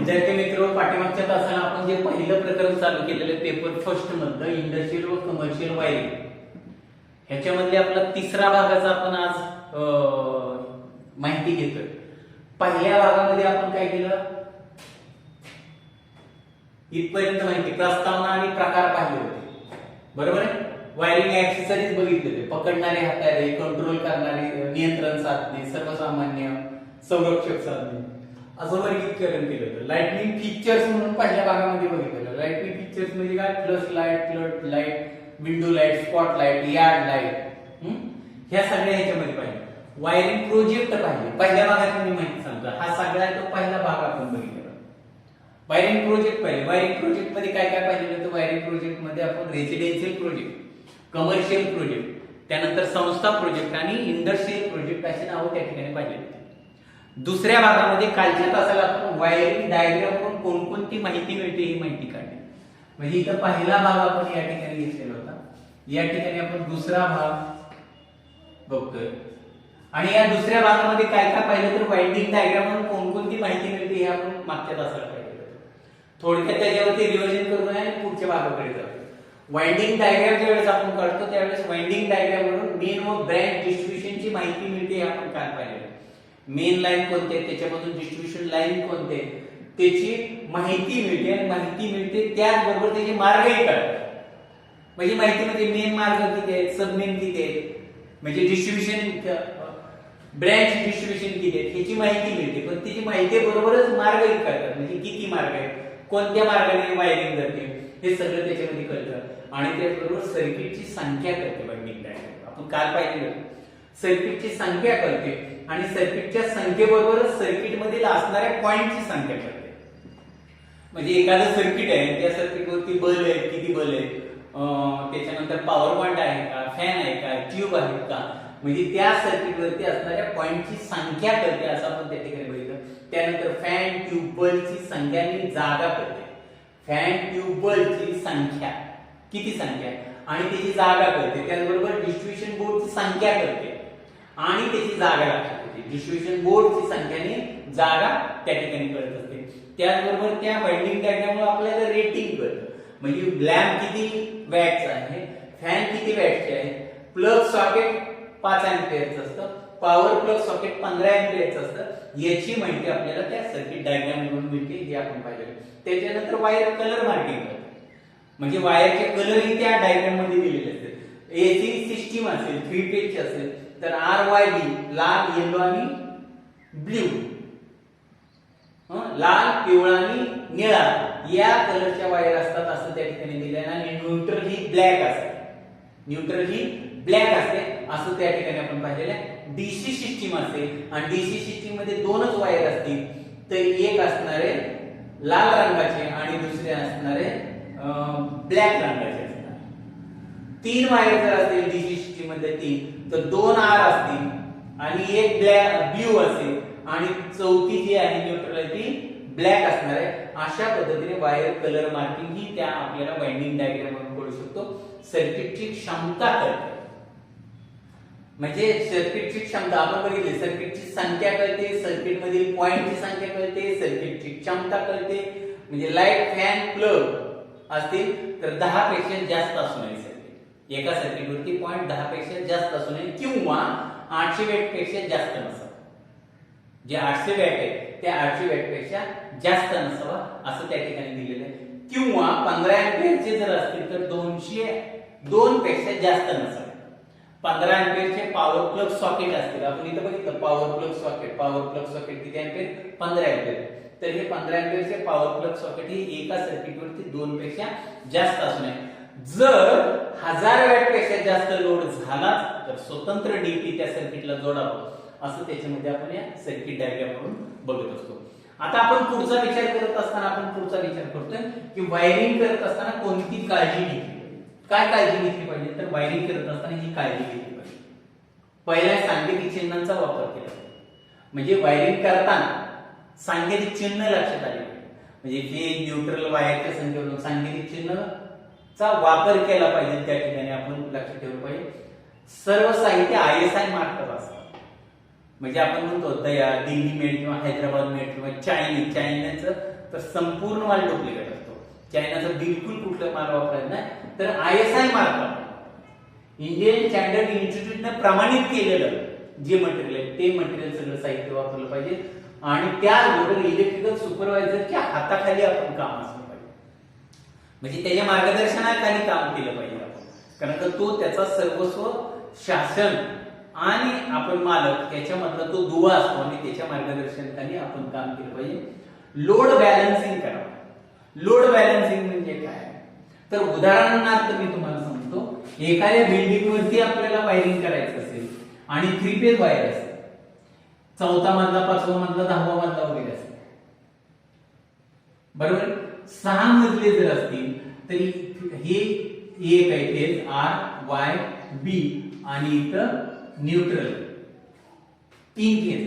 विद्यार्थी मित्र, पाठीमागच्या तासाला आपण जे पहिलं प्रकरण चालू केलेलं पेपर फर्स्ट मधलं इंडस्ट्रियल व कमर्शियल वायरिंग, ह्याच्यामध्ये आपला तिसरा भागाचा आपण आज माहिती घेतोय. पहिल्या भागामध्ये आपण काय केलं, इथपर्यंत माहिती प्रस्तावना आणि प्रकार पाहिले होते, बरोबर आहे. वायरिंग ऍक्सेसरीज बघितले होते, पकडणारे हाताळे, कंट्रोल करणारे, नियंत्रण साधने, सर्वसामान्य, संरक्षक साधने, असं वर्गीकरण केलं होतं. लाइटनिंग फीचर्स म्हणून पहिल्या भागामध्ये बघितलेलं. लाइटनिंग फीचर्स म्हणजे काय, flush light, flood light, window light, spot light, yard light, ह्या सगळ्या ह्याच्यामध्ये पाहिजे. वायरिंग प्रोजेक्ट पाहिजे, पहिल्या भागात मी माहिती सांगतो. हा सगळा तो पहिला भाग आपण बघितला. वायरिंग प्रोजेक्ट पाहिजे. वायरिंग प्रोजेक्ट मध्ये काय काय पाहिजे होतं, वायरिंग प्रोजेक्ट मध्ये आपण रेसिडेन्शियल प्रोजेक्ट, कमर्शियल प्रोजेक्ट, त्यानंतर संस्था प्रोजेक्ट आणि इंडस्ट्रियल प्रोजेक्ट अशी नावं त्या ठिकाणी पाहिजे. दुसऱ्या भागामध्ये कालच्या तासाला आपण वायरिंग डायग्राम वरून कोणकोणती माहिती मिळते ही माहिती काढली. म्हणजे इथं पहिला भाग आपण या ठिकाणी घेतलेला होता, या ठिकाणी आपण दुसरा भाग बघतोय. आणि या दुसऱ्या भागामध्ये काय काय पाहिलं तर वायरिंग डायग्राम वरून कोणकोणती माहिती मिळते हे आपण मागच्या तासाला पाहिलं. थोडक्यात त्याच्यावरती रिव्हिजन करून आणि पुढच्या भागाकडे जातो. वाइंडिंग डायग्राम ज्यावेळेस आपण काढतो त्यावेळेस वाइंडिंग डायग्राम वरून मेन व ब्रँच डिस्ट्रीब्युशनची माहिती मिळते हे आपण काय पाहिलं. मेन लाईन कोणते आहेत, त्याच्यामधून डिस्ट्रीब्युशन लाईन कोणते आहेत, त्याची माहिती मिळते. आणि माहिती मिळते त्याचबरोबर त्याचे मार्गही कळतात. म्हणजे माहिती म्हणजे मेन मार्ग किती आहेत, सब मेन किती आहेत, म्हणजे डिस्ट्रीब्युशन ब्रँच डिस्ट्रीब्युशन किती आहेत ह्याची माहिती मिळते. पण त्याची माहिती बरोबरच मार्गही कळतात. म्हणजे किती मार्ग आहेत, कोणत्या मार्गाने वायरिंग जाते, हे सगळं त्याच्यामध्ये कळतं. आणि त्याचबरोबर सर्किटची संख्या कळते. वायरिंग डायग्राम आपण काल पाहिलं, सर्किटची संख्या कळते आणि सर्किटच्या संख्येबरोबरच सर्किट मधील असणाऱ्या पॉइंटची संख्या कळते. म्हणजे एखादं सर्किट आहे, त्या सर्किटवरती बल आहे, किती बल आहे, त्याच्यानंतर पॉवर पॉइंट आहे का, फॅन आहे का, ट्यूब आहे का, म्हणजे त्या सर्किटवरती असणाऱ्या पॉइंटची संख्या कळते असं आपण त्या ठिकाणी बघितलं. त्यानंतर फॅन, ट्यूब, बल्बची संख्या आणि जागा कळते. फॅन, ट्यूब, बल्बची संख्या किती संख्या आणि त्याची जागा कळते. त्याचबरोबर डिस्ट्रीब्युशन बोर्डची संख्या कळते आणि त्याची जागा लक्षात येते. डिस्ट्रीब्युशन बोर्डची संख्या आणि जागा त्या ठिकाणी कळत असते. त्याचबरोबर त्या वाइंडिंग डायग्राममुळे आपल्याला रेटिंग कळतं. म्हणजे लॅम्प किती वॅटचा आहे, फॅन किती वॅटचे आहे, प्लग सॉकेट 5 अँपिअरचं असतं, पॉवर प्लग सॉकेट 15 अँपिअरचं असतं. याची माहिती आपल्याला त्या सर्किट डायग्राम मधून मिळते, हे आपण पाहिलं. त्याच्यानंतर वायर कलर मार्किंग करतो. म्हणजे वायरचे कलर ही त्या डायग्राम मध्ये दिलेले असतात. एसी सिस्टीम असेल, 3 फेजची असेल तर RYB लाल, येलो आणि ब्ल्यू, लाल, पिवळा आणि निळा या कलरच्या वायर असतात असं त्या ठिकाणी दिले. आणि न्यूट्रल ही ब्लॅक असते, न्यूट्रल ही ब्लॅक असते असं त्या ठिकाणी आपण पाहिलेलं आहे. डीसी सिस्टीम असेल आणि डीसी सिस्टीम मध्ये 2च वायर असतील तर एक असणारे लाल रंगाचे आणि दुसरे असणारे ब्लॅक रंगाचे असतात. 3 वायर जर असतील डीसी सिस्टीम मध्ये 3 तर 2 R असतील आणि एक ब्ल्यू असेल आणि चौथी जी आहे न्यूट्रल ती ब्लॅक असणार आहे. अशा पद्धतीने वायर कलर मार्किंग ही त्या आपल्याला वाइंडिंग डायग्राम मधून कळू शकतो. सर्किटची क्षमता कळते. म्हणजे सर्किटची क्षमता आपण बघितली, सर्किटची संख्या कळते, सर्किट मधील पॉइंटची संख्या कळते, सर्किटची क्षमता कळते. म्हणजे लाईट, फॅन, प्लग असतील तर 10 पेक्षा जास्त असू नये सर्किट. एका सर्किटवरती पॉइंट 10 पेक्षा जास्त असू नये किंवा 800 वॅट पेक्षा जास्त नसावा. जे 800 वॅट आहे त्या 800 वॅट पेक्षा जास्त नसावा असं त्या ठिकाणी दिलेलं आहे. किंवा 15 अँपिअरचे जर असतील तर 202 पेक्षा जास्त नसावे. 15 अँपिअरचे पॉवर प्लग सॉकेट असतील, आपण इथं बघितलं पॉवर प्लग सॉकेट किती अँपिअर, 15 अँपिअर. तर हे 15 अँपिअरचे पॉवर प्लग सॉकेट ही एका सर्किटवरती 2 पेक्षा जास्त असू नये. जर 1000 वॅट पेक्षा जास्त लोड झाला तर स्वतंत्र डीपी त्या सर्किटला जोडावं असं त्याच्यामध्ये आपण या सर्किट डायग्राम वरून बघत असतो. आता आपण पुढचा विचार करत असताना आपण पुढचा विचार करतोय की वायरिंग करत असताना कोणती काळजी घेतली पाहिजे. काय काळजी घेतली पाहिजे तर वायरिंग करत असताना ही काळजी घेतली पाहिजे. पहिला सांकेतिक चिन्हांचा वापर केला पाहिजे. म्हणजे वायरिंग करताना सांकेतिक चिन्ह लक्षात आले पाहिजे. म्हणजे फेज, न्यूट्रल, वायरच्या संख्येवरून सांकेतिक चिन्हचा वापर केला पाहिजे. त्या ठिकाणी आपण लक्षात ठेवलं पाहिजे. सर्व साहित्य ISI मार्कवर असतं. म्हणजे आपण म्हणतो दया, दिल्ली मेट किंवा हैदराबाद मेट किंवा चायनीचं तर संपूर्ण माल डुप्लिकेट असतो. चायनाचं बिलकुल कुठलं माल वापरायचं नाही. तर ISI मार्क इंडियन स्टँडर्ड इन्स्टिट्यूटने प्रमाणित केलेलं जे मटेरियल आहे ते मटेरियल सगळं साहित्य वापरलं पाहिजे आणि त्याबरोबर इलेक्ट्रिकल सुपरवायझरच्या हाताखाली आपण काम असलं पाहिजे. म्हणजे त्याच्या मार्गदर्शनाखाली काम केलं पाहिजे आपण, कारण का तो त्याचा सर्वस्व शासन आणि आपण मालक याच्यामधला तो दुवा असतो आणि त्याच्या मार्गदर्शनाखाली आपण काम केलं पाहिजे. लोड बॅलन्सिंग करावं. लोड बॅलन्सिंग म्हणजे काय, तर उदाहरणार्थ मी तुम्हाला सांगतो, एखाद्या बिल्डिंग वरती आपल्याला वायरिंग करायचं असेल आणि 3 फेज वायर असेल, 4था मजला, 5वा मजला, 10वा मजला वगैरे असेल, बरोबर. 6 मजले जर असतील तर हे एक आहे फेज RYB आणि इथं न्यूट्रल 3 फेज.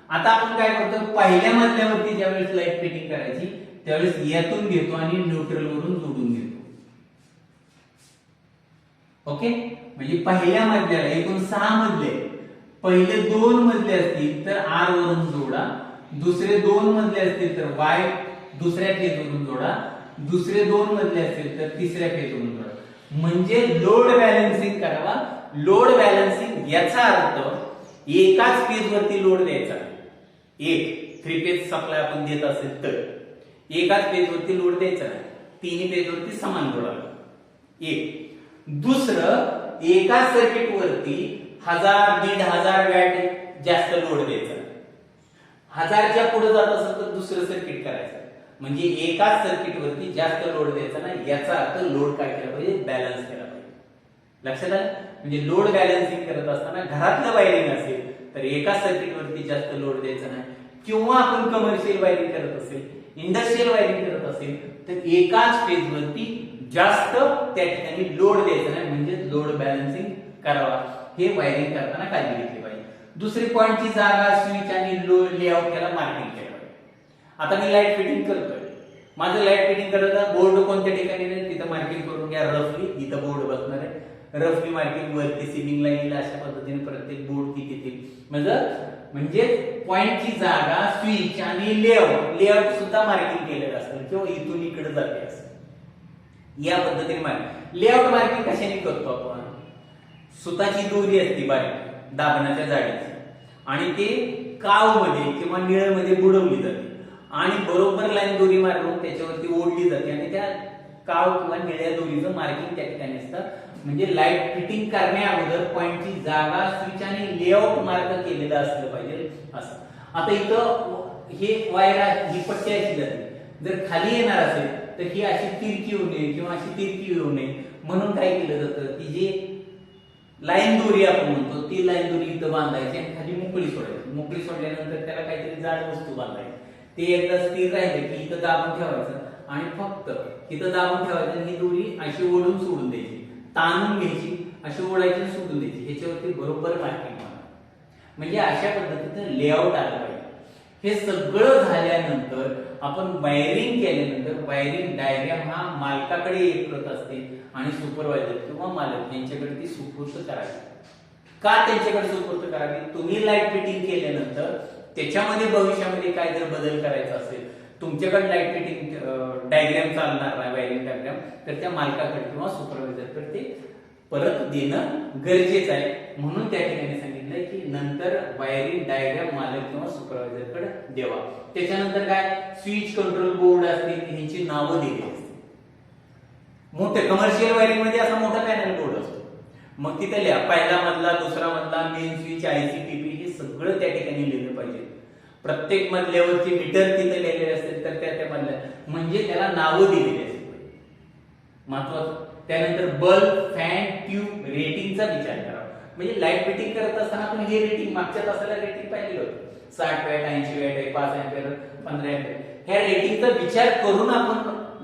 आता आपण काय करतो, पहिल्या मजल्यावरती ज्यावेळेस लाईट फिटिंग करायची त्यावेळेस यातून घेतो आणि न्यूट्रल वरून जोडून घेतो. ओके, म्हणजे पहिल्या मजल्याला एकूण 6 मजले, पहिले 2 मजले असतील तर R वरून जोडा, दुसरे 2 मजले असतील तर Y दुसऱ्या फेज वरून जोडा, दुसरे 2 मजले असतील तर तिसऱ्या फेज वरून जोडा. म्हणजे लोड बॅलन्सिंग करावा. लोड बॅलन्सिंग याचा अर्थ एकाच फेज वरती लोड द्यायचा. एक 3 फेज सप्लाय आपण देत असेल तर एकाच पेज वरती लोड द्यायचा नाही, 3 पेज वरती समान लोड आला. एक दुसरं, एकाच सर्किट वरती 1000-1500 वॅट जास्त लोड द्यायचा. 1000च्या पुढे जात असेल तर दुसरं सर्किट करायचं. म्हणजे एकाच सर्किट वरती जास्त लोड द्यायचा नाही, याचा अर्थ लोड काय केला पाहिजे, बॅलन्स केला पाहिजे. लक्षात आलं. म्हणजे लोड बॅलन्सिंग करत असताना घरातलं वायरिंग असेल तर एकाच सर्किट वरती जास्त लोड द्यायचा नाही, किंवा आपण कमर्शियल वायरिंग करत असेल, इंडस्ट्रियल वायरिंग करत असेल तर एकाच फेज वरती जास्त त्या ठिकाणी लोड द्यायचा नाही, म्हणजे लोड बॅलन्सिंग करावा. हे वायरिंग करताना काळजी घेतली पाहिजे. दुसरी पॉइंटची जागा, स्विच आणि लेआउट याला मार्किंग केलं पाहिजे. आता मी लाईट फिटिंग करतोय, माझं लाईट फिटिंग करताना बोर्ड कोणत्या ठिकाणी नाही तिथं मार्किंग करून घ्या. रफली इथं बोर्ड बसणार आहे, रफली मार्किंग वरती सिलिंगला येईल, अशा पद्धतीने प्रत्येक बोर्ड किती येतील. म्हणजे पॉइंटची जागा, स्विच आणि लेआउट सुद्धा मार्किंग केलेलं असतं किंवा इथून इकडे जाते असं या पद्धतीने मार्किंग. लेआउट मार्किंग कशाने करतो आपण, सुताची दोरी असते बारीक दाबण्याच्या जाडीची आणि ते काव मध्ये किंवा निळमध्ये बुडवली जाते आणि बरोबर लाईन दोरी मारून त्याच्यावरती ओढली जाते आणि त्या काव किंवा निळ्या दोरीचं मार्किंग त्या ठिकाणी असतं. म्हणजे लाईट फिटिंग करण्या अगोदर पॉइंटची जागा, स्विच आणि लेआउट मार्क केलेलं असलं पाहिजे असं. आता इथं हे वायर ही पट्टी अशी जाते, जर खाली येणार असेल तर ही अशी तिरकी होऊ नये किंवा अशी तिरकी येऊ नये म्हणून काय केलं जातं की जे लाईन दोरी आपण म्हणतो ती लाईन दोरी इथं बांधायची आणि खाली मोकळी सोडायची. मोकळी सोडल्यानंतर त्याला काहीतरी जाड वस्तू बांधायची. ते एकदा स्थिर राहिले की इथं दाबून ठेवायचं आणि फक्त इथं दाबून ठेवायचं आणि ही दोरी अशी ओढून सोडून द्यायची, ताणून घ्यायची, अशी ओढायची सोडून द्यायची. ह्याच्यावरती बरोबर मार्किंग होणार. म्हणजे अशा पद्धतीचं लेआउट आलं पाहिजे. हे सगळं झाल्यानंतर आपण वायरिंग केल्यानंतर वायरिंग डायग्राम हा मालकाकडे येत असते आणि सुपरवायझर किंवा मालक यांच्याकडे ती सुपूर्द करावी. का त्यांच्याकडे सुपूर्द करावी, तुम्ही लाईट फिटिंग केल्यानंतर त्याच्यामध्ये भविष्यामध्ये काय जर बदल करायचा असेल, तुमच्याकडे लाईट फिटिंग डायग्राम चालणार नाही वायरिंग डायग्राम, तर त्या मालकाकडे किंवा सुपरवायझरकडे ते परत देणं गरजेचं आहे. म्हणून त्या ठिकाणी सांगितलंय की नंतर वायरिंग डायग्राम मालक किंवा सुपरवायझरकडे द्यावा. त्याच्यानंतर काय, स्विच कंट्रोल बोर्ड असतील ह्यांची नावं दिली असतील. मोठे कमर्शियल वायरिंग मध्ये असा मोठा पॅनल बोर्ड असतो, मग तिथे लिहा पहिला मधला, दुसरा मधला, मेन स्विच, ICTP हे सगळं त्या ठिकाणी लिहिलं पाहिजे. प्रत्येक मधल्यावरची मीटर तिथे लिहिलेले असतील तर त्या मधल्या म्हणजे त्याला नावं दिलेली असतील महत्वाचं. त्यानंतर बल्ब, फॅन, ट्यूब रेटिंगचा विचार करावा. म्हणजे लाईट फिटिंग करत असताना आपण हे रेटिंग मागच्या तासाला रेटिंग पाहिलेलं होतं, 60 वॅट, 80 वॅट, 5 अँपिअर, 15 अँपिअर. ह्या रेटिंगचा विचार करून आपण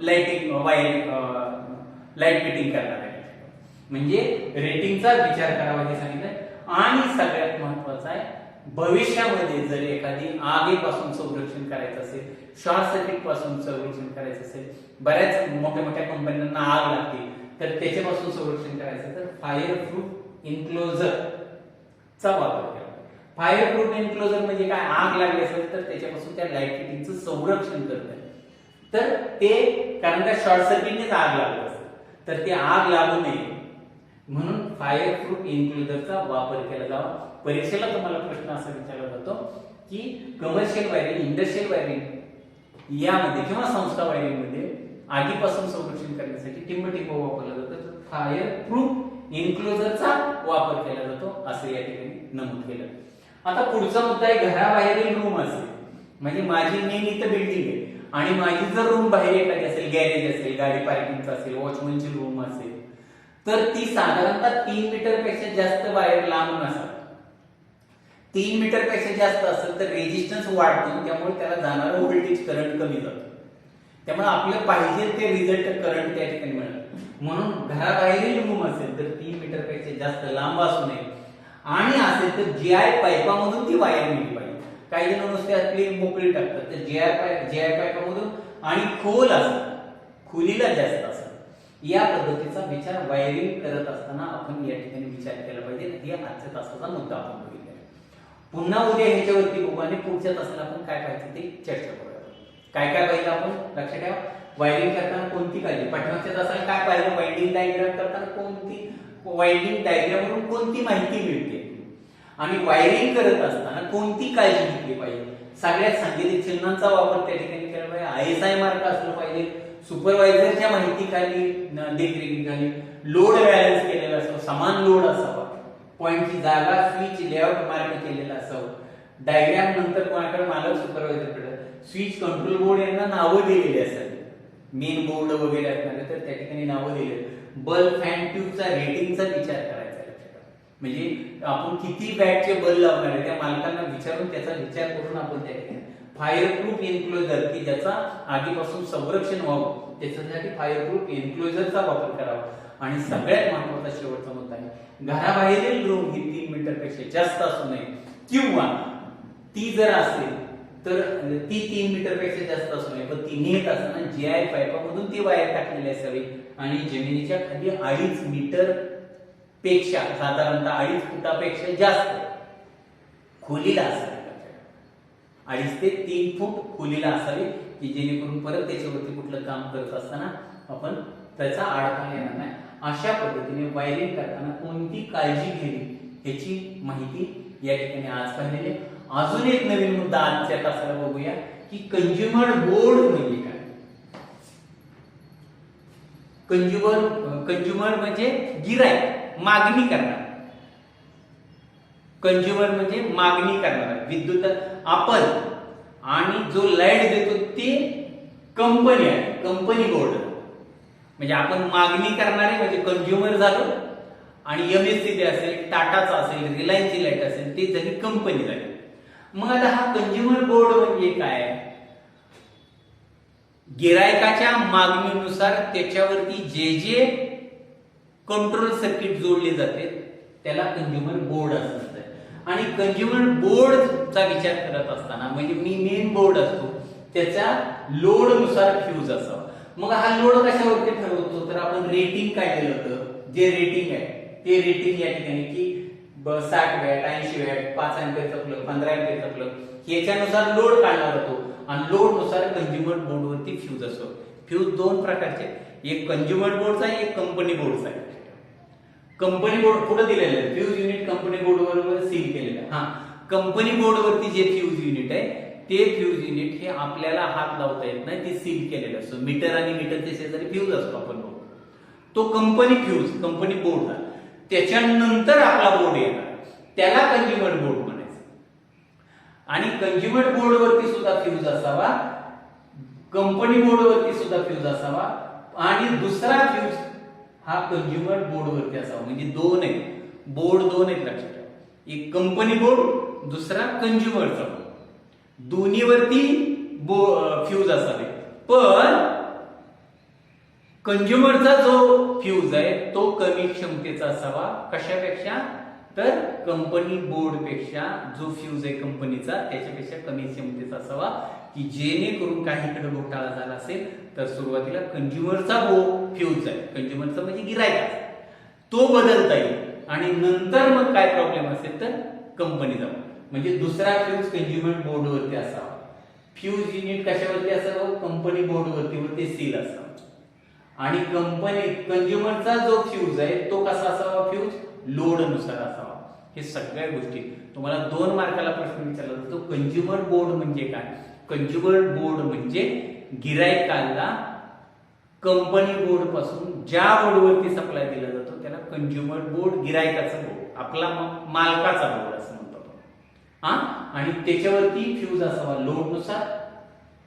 लाईट फिटिंग करणार आहे. म्हणजे रेटिंगचा विचार करावा हे सांगितलंय. आणि सगळ्यात महत्वाचं आहे, भविष्यामध्ये जर एखादी आगीपासून संरक्षण करायचं असेल, शॉर्ट सर्किट पासून संरक्षण करायचं असेल, बऱ्याच मोठ्या मोठ्या कंपन्यांना आग लागते तर त्याच्यापासून संरक्षण करायचं तर फायर प्रूफ इन्क्लोजर चा वापर करा. फायर प्रूफ इन्क्लोजर म्हणजे काय, आग लागली असेल तर त्याच्यापासून त्या लाईट फिटिंगचं संरक्षण करत आहे. तर ते कारण का शॉर्ट सर्किटनेच आग लागत असते, तर ते आग लागू नये म्हणून फायर प्रूफ एन्क्लोजरचा वापर केला जावा. परीक्षेला तुम्हाला प्रश्न असा विचारला जातो की कमर्शियल वायरिंग, इंडस्ट्रियल वायरिंग यामध्ये किंवा संस्था वायरिंग मध्ये आगीपासून संरक्षण करण्यासाठी टिंब वापरला जातो, तर फायर प्रूफ एन्क्लोजरचा वापर केला जातो असं या ठिकाणी नमूद केलं. आता पुढचा मुद्दा आहे घराबाहेरील रूम असेल, म्हणजे माझी मेन इथं बिल्डिंग आहे आणि माझी जर रूम बाहेर एखादी असेल, गॅरेज असेल, गाडी पार्किंगचा असेल, वॉचमनची रूम असेल, तर ती साधारणतः 3 मीटर पेक्षा जास्त वायर लांब नसावी. 3 मीटर पेक्षा जास्त असेल तर रेजिस्टन्स वाढतो, त्यामुळे त्याला जाणारा व्होल्टेज करंट कमी जातो. त्यामुळे आपल्याला पाहिजे ते रिझल्ट करंट त्या ठिकाणी मिळणार. म्हणून घराबाहेरील रूम असेल तर 3 मीटर पेक्षा जास्त लांब असू नये आणि असेल तर जीआय पाईपामधून ती वायर निघली पाहिजे. काही जण नुसते आपली मोकळी टाकतात, तर जीआय पाईपामधून आणि खोल असतात, खोलीला जास्त असतात. या पद्धतीचा विचार वायरिंग करत असताना आपण या ठिकाणी विचार केला पाहिजे. हे आजच्या तासाचा मुद्दा आपण बघितला. पुन्हा उद्या ह्याच्यावरती बघू आणि पुढच्या तासाला आपण काय पाहायचं ते चर्चा करूया. काय काय पाहिलं आपण लक्षात ठेवा. वायरिंग करताना कोणती काळजी, पाठीमागच्या तासाला काय पाहिलं, वाइंडिंग डायग्राम करताना कोणती वाइंडिंग डायग्रामवरून कोणती माहिती मिळते आणि वायरिंग करत असताना कोणती काळजी घेतली पाहिजे. सगळ्यात सांकेतिक चिन्हांचा वापर त्या ठिकाणी केला पाहिजे. आयएसआय मार्क असलं पाहिजे. सुपरवायझरच्या माहितीखाली देखरेखीखाली लोड बॅलन्स केलेला असावा, समान लोड असावा, पॉइंटची जागा स्विच लेआउट मार्क केलेला असावं. डायग्राम नंतर कोणाकडे मालक सुपरवायझरकडे स्विच कंट्रोल बोर्ड यांना नावं दिलेली असतात. मेन बोर्ड वगैरे असणार तर त्या ठिकाणी नावं दिलेली. बल्ब फॅन ट्यूबचा रेटिंगचा विचार करायचा. म्हणजे आपण किती वॅटचे बल्ब लावणार आहे त्या मालकांना विचारून त्याचा विचार करून आपण त्या ठिकाणी फायर प्रूफ एन्क्लोजर की ज्याचा आगीपासून संरक्षण व्हावं त्याच्यासाठी फायर प्रूफ एन्क्लोजरचा वापर करावा. आणि सगळ्यात महत्त्वाचा शेवटचा मुद्दा आहे घराबाहेरील रूम ही 3 मीटर पेक्षा जास्त असू नये किंवा ती जर असेल तर ती 3 मीटर पेक्षा जास्त असू नये, पण ती नेट असताना जीआय पाईपामधून ती वायर टाकलेली असावी आणि जमिनीच्या खाली 2.5 मीटर पेक्षा साधारणतः 2.5 फुटापेक्षा जास्त खोलीला असावी. 2.5 ते 3 फूट खोलीला असावी की जेणेकरून परत त्याच्यावरती कुठलं काम करत असताना आपण त्याचा आडखळ येणार नाही. अशा पद्धतीने वायरिंग करताना कोणती काळजी घ्यावी याची माहिती या ठिकाणी आज पाहिलेली. अजून एक नवीन मुद्दा आजच्या तासाला बघूया की कंझ्युमर बोर्ड म्हणजे काय. कंझ्युमर म्हणजे गिराईक, मागणी करणार. कंझ्युमर म्हणजे मागणी करणार विद्युत आपण आणि जो लाईट देतो ते कंपनी आहे, कंपनी बोर्ड. म्हणजे आपण मागणी करणारे म्हणजे कंझ्युमर झालो आणि एमएससीबी असेल, टाटाचा असेल, रिलायन्सची लाईट असेल ते झाली कंपनी झाली. मग आता हा कंझ्युमर बोर्ड म्हणजे काय, गिरायकाच्या मागणीनुसार त्याच्यावरती जे जे कंट्रोल सर्किट जोडले जाते त्याला कंझ्युमर बोर्ड असं असतं. आणि कंझ्युमर बोर्डचा विचार करत असताना म्हणजे मी मेन बोर्ड असतो त्याच्या लोड नुसार फ्यूज असावा. मग हा लोड कशावरती ठरवतो तर आपण रेटिंग काय दिलं होतं, जे रेटिंग आहे ते रेटिंग या ठिकाणी की 60 वॅट, 80 वॅट, 5 अँपिअरचा प्लग, 15 अँपिअरचा प्लग याच्यानुसार लोड काढला जातो आणि लोड नुसार कंझ्युमर बोर्डवरती फ्यूज असतो. फ्यूज 2 प्रकारचे, एक कंझ्युमर बोर्डचा आहे, एक कंपनी बोर्डचा आहे. कंपनी बोर्ड पुढे दिलेलं आहे, फ्यूज युनिट कंपनी बोर्डवर सील केलेलं आहे. हा कंपनी बोर्डवरती जे फ्यूज युनिट आहे ते फ्यूज युनिट हे आपल्याला हात लावता येत नाही, ते सील केलेलं असतं. मीटर आणि मीटरच्या शेजारी फ्यूज असतो आपण बघतो तो कंपनी फ्यूज, कंपनी बोर्ड. त्याच्यानंतर आपला बोर्ड येणार त्याला कंझ्युमर बोर्ड म्हणायचं. आणि कंझ्युमर बोर्डवरती सुद्धा फ्यूज असावा, कंपनी बोर्डवरती सुद्धा फ्यूज असावा आणि दुसरा फ्यूज हा कंझ्युमर बोर्डवरती असावा. म्हणजे 2 आहेत, बोर्ड 2 आहेत लक्षात ठेवा. एक कंपनी बोर्ड, दुसरा कंझ्युमरचा बोर्ड. दोन्हीवरती फ्यूज असावे. पण कंझ्युमरचा जो फ्यूज आहे तो कमी क्षमतेचा असावा. कशापेक्षा तर कंपनी बोर्ड पेक्षा जो फ्यूज आहे कंपनीचा त्याच्यापेक्षा कमी क्षमतेचा असावा की जेणेकरून काहीकडे घोटाळा झाला असेल तर सुरुवातीला कंझ्युमरचा फ्यूज आहे, कंझ्युमरचा म्हणजे गिरायक तो बदलता येईल आणि नंतर मग काय प्रॉब्लेम असेल तर कंपनी जाऊ. म्हणजे दुसरा फ्यूज कंझ्युमर बोर्डवरती असावा. फ्यूज युनिट कशावरती असावं? कंपनी बोर्डवरती व ते सील असावं. आणि कंझ्युमरचा जो फ्यूज आहे तो कसा असावा? फ्यूज लोड नुसार असावा. हे सगळ्या गोष्टी तुम्हाला 2 मार्काला प्रश्न विचारला जातो. कंझ्युमर बोर्ड म्हणजे काय? कंझ्युमर बोर्ड म्हणजे गिरायकाला कंपनी बोर्ड पासून ज्या बोर्डवरती सप्लाय दिला जातो त्याला कंझ्युमर बोर्ड, गिरायकाचा बोर्ड, आपला मालकाचा बोर्ड असं म्हणतो आपण. आणि त्याच्यावरती फ्यूज असावा लोड नुसार.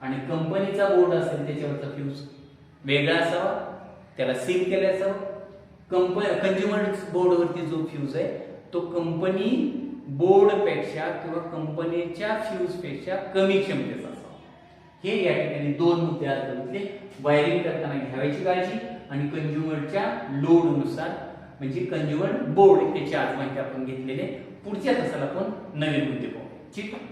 आणि कंपनीचा बोर्ड असेल त्याच्यावरचा फ्यूज वेगळा असावा, त्याला सील केले असावं. कंझ्युमर बोर्डवरती जो फ्यूज आहे तो कंपनी बोर्ड पेक्षा किंवा कंपनीच्या फ्यूज पेक्षा कमी क्षमतेचा असावा. हे या ठिकाणी 2 मुद्दे आज बघितले. वायरिंग करताना घ्यायची काळजी आणि कंझ्युमरच्या लोड नुसार म्हणजे कंझ्युमर बोर्ड त्याची आज माहिती आपण घेतलेले. पुढच्या तासाला आपण नवीन मुद्दे पाहू. ठीक आहे.